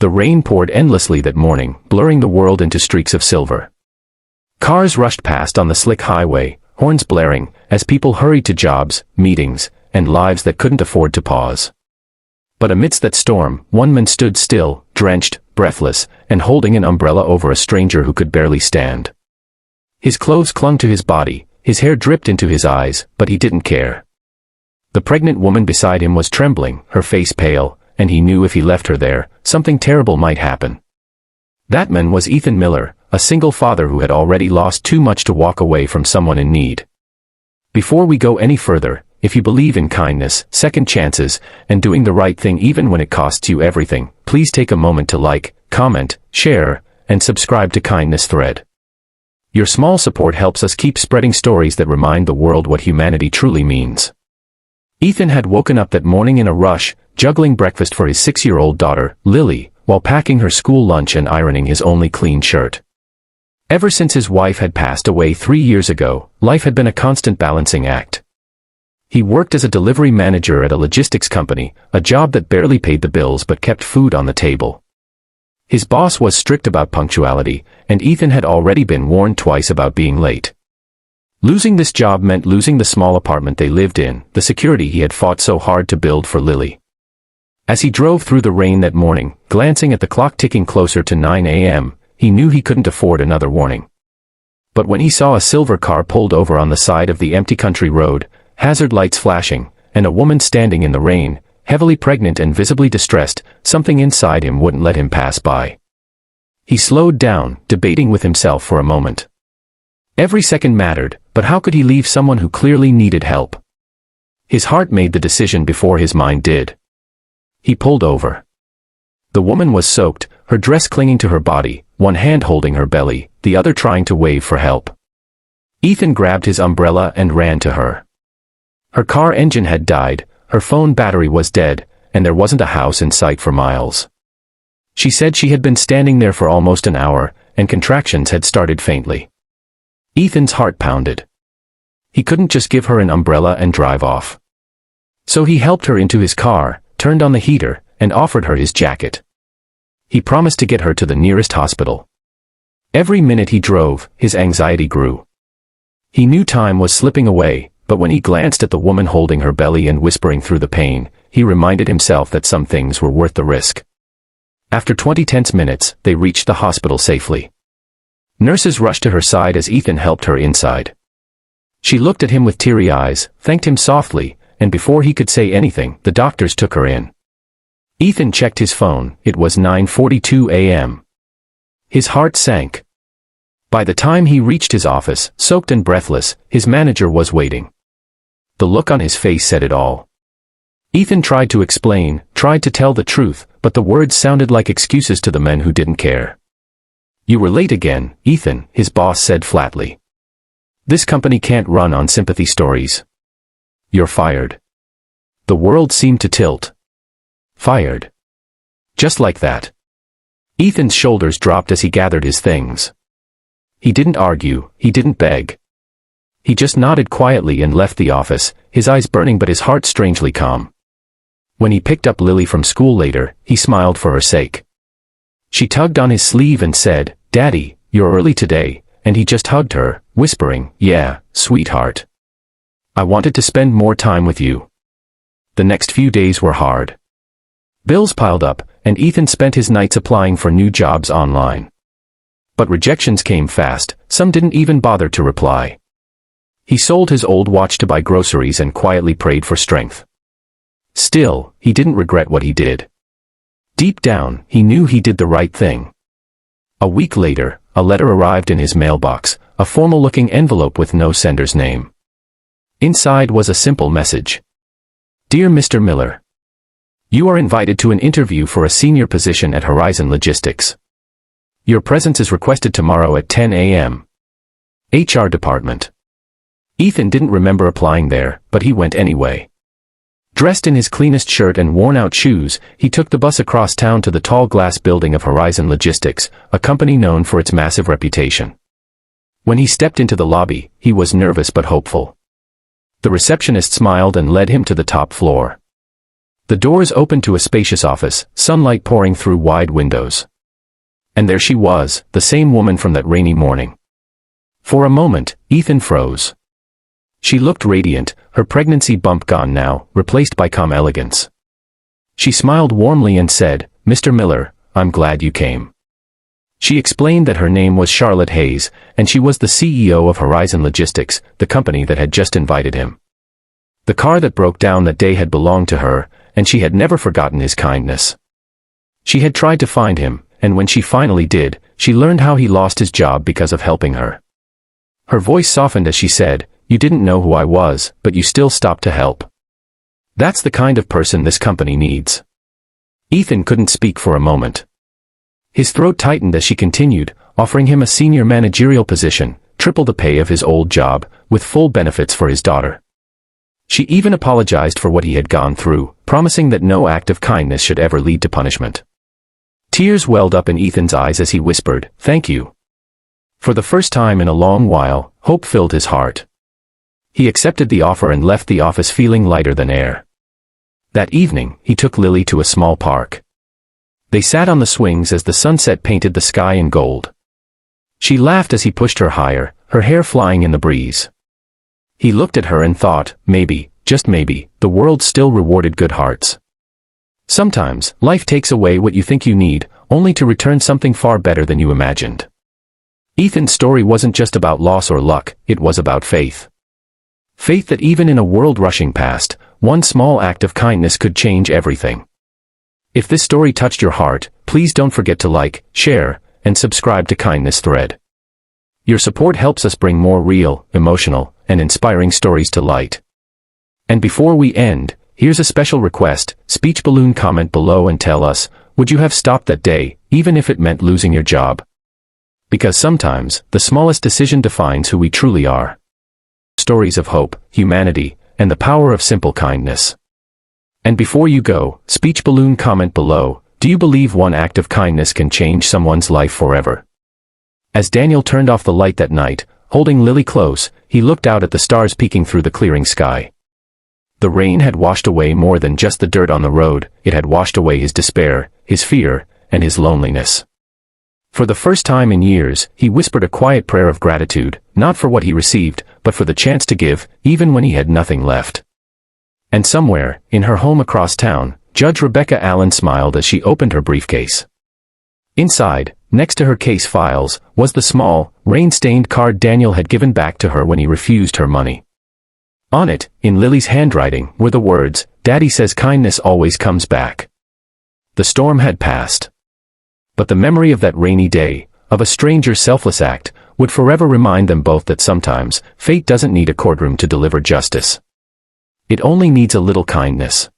The rain poured endlessly that morning, blurring the world into streaks of silver. Cars rushed past on the slick highway, horns blaring, as people hurried to jobs, meetings, and lives that couldn't afford to pause. But amidst that storm, one man stood still, drenched, breathless, and holding an umbrella over a stranger who could barely stand. His clothes clung to his body, his hair dripped into his eyes, but he didn't care. The pregnant woman beside him was trembling, her face pale, and he knew if he left her there, something terrible might happen. That man was Ethan Miller, a single father who had already lost too much to walk away from someone in need. Before we go any further, if you believe in kindness, second chances, and doing the right thing even when it costs you everything, please take a moment to like, comment, share, and subscribe to Kindness Thread. Your small support helps us keep spreading stories that remind the world what humanity truly means. Ethan had woken up that morning in a rush, juggling breakfast for his 6-year-old daughter, Lily, while packing her school lunch and ironing his only clean shirt. Ever since his wife had passed away 3 years ago, life had been a constant balancing act. He worked as a delivery manager at a logistics company, a job that barely paid the bills but kept food on the table. His boss was strict about punctuality, and Ethan had already been warned twice about being late. Losing this job meant losing the small apartment they lived in, the security he had fought so hard to build for Lily. As he drove through the rain that morning, glancing at the clock ticking closer to 9 a.m., he knew he couldn't afford another warning. But when he saw a silver car pulled over on the side of the empty country road, hazard lights flashing, and a woman standing in the rain, heavily pregnant and visibly distressed, something inside him wouldn't let him pass by. He slowed down, debating with himself for a moment. Every second mattered, but how could he leave someone who clearly needed help? His heart made the decision before his mind did. He pulled over. The woman was soaked, her dress clinging to her body, one hand holding her belly, the other trying to wave for help. Ethan grabbed his umbrella and ran to her. Her car engine had died, her phone battery was dead, and there wasn't a house in sight for miles. She said she had been standing there for almost an hour, and contractions had started faintly. Ethan's heart pounded. He couldn't just give her an umbrella and drive off. So he helped her into his car, turned on the heater, and offered her his jacket. He promised to get her to the nearest hospital. Every minute he drove, his anxiety grew. He knew time was slipping away, but when he glanced at the woman holding her belly and whispering through the pain, he reminded himself that some things were worth the risk. After 20 tense minutes, they reached the hospital safely. Nurses rushed to her side as Ethan helped her inside. She looked at him with teary eyes, thanked him softly, and before he could say anything, the doctors took her in. Ethan checked his phone, it was 9:42 a.m. His heart sank. By the time he reached his office, soaked and breathless, his manager was waiting. The look on his face said it all. Ethan tried to explain, tried to tell the truth, but the words sounded like excuses to the men who didn't care. "You were late again, Ethan," his boss said flatly. "This company can't run on sympathy stories. You're fired." The world seemed to tilt. Fired. Just like that. Ethan's shoulders dropped as he gathered his things. He didn't argue, he didn't beg. He just nodded quietly and left the office, his eyes burning but his heart strangely calm. When he picked up Lily from school later, he smiled for her sake. She tugged on his sleeve and said, "Daddy, you're early today," and he just hugged her, whispering, "Yeah, sweetheart. I wanted to spend more time with you." The next few days were hard. Bills piled up, and Ethan spent his nights applying for new jobs online. But rejections came fast, some didn't even bother to reply. He sold his old watch to buy groceries and quietly prayed for strength. Still, he didn't regret what he did. Deep down, he knew he did the right thing. A week later, a letter arrived in his mailbox, a formal-looking envelope with no sender's name. Inside was a simple message. "Dear Mr. Miller, you are invited to an interview for a senior position at Horizon Logistics. Your presence is requested tomorrow at 10 a.m. HR Department." Ethan didn't remember applying there, but he went anyway. Dressed in his cleanest shirt and worn-out shoes, he took the bus across town to the tall glass building of Horizon Logistics, a company known for its massive reputation. When he stepped into the lobby, he was nervous but hopeful. The receptionist smiled and led him to the top floor. The doors opened to a spacious office, sunlight pouring through wide windows. And there she was, the same woman from that rainy morning. For a moment, Ethan froze. She looked radiant, her pregnancy bump gone now, replaced by calm elegance. She smiled warmly and said, "Mr. Miller, I'm glad you came." She explained that her name was Charlotte Hayes, and she was the CEO of Horizon Logistics, the company that had just invited him. The car that broke down that day had belonged to her, and she had never forgotten his kindness. She had tried to find him, and when she finally did, she learned how he lost his job because of helping her. Her voice softened as she said, "You didn't know who I was, but you still stopped to help. That's the kind of person this company needs." Ethan couldn't speak for a moment. His throat tightened as she continued, offering him a senior managerial position, triple the pay of his old job, with full benefits for his daughter. She even apologized for what he had gone through, promising that no act of kindness should ever lead to punishment. Tears welled up in Ethan's eyes as he whispered, "Thank you." For the first time in a long while, hope filled his heart. He accepted the offer and left the office feeling lighter than air. That evening, he took Lily to a small park. They sat on the swings as the sunset painted the sky in gold. She laughed as he pushed her higher, her hair flying in the breeze. He looked at her and thought, maybe, just maybe, the world still rewarded good hearts. Sometimes, life takes away what you think you need, only to return something far better than you imagined. Ethan's story wasn't just about loss or luck, it was about faith. Faith that even in a world rushing past, one small act of kindness could change everything. If this story touched your heart, please don't forget to like, share, and subscribe to Kindness Thread. Your support helps us bring more real, emotional, and inspiring stories to light. And before we end, here's a special request: speech balloon comment below and tell us, would you have stopped that day, even if it meant losing your job? Because sometimes, the smallest decision defines who we truly are. Stories of hope, humanity, and the power of simple kindness. And before you go, speech balloon comment below, do you believe one act of kindness can change someone's life forever? As Daniel turned off the light that night, holding Lily close, he looked out at the stars peeking through the clearing sky. The rain had washed away more than just the dirt on the road, it had washed away his despair, his fear, and his loneliness. For the first time in years, he whispered a quiet prayer of gratitude, not for what he received, but for the chance to give, even when he had nothing left. And somewhere, in her home across town, Judge Rebecca Allen smiled as she opened her briefcase. Inside, next to her case files, was the small, rain-stained card Daniel had given back to her when he refused her money. On it, in Lily's handwriting, were the words, "Daddy says kindness always comes back." The storm had passed. But the memory of that rainy day, of a stranger's selfless act, would forever remind them both that sometimes, fate doesn't need a courtroom to deliver justice. It only needs a little kindness.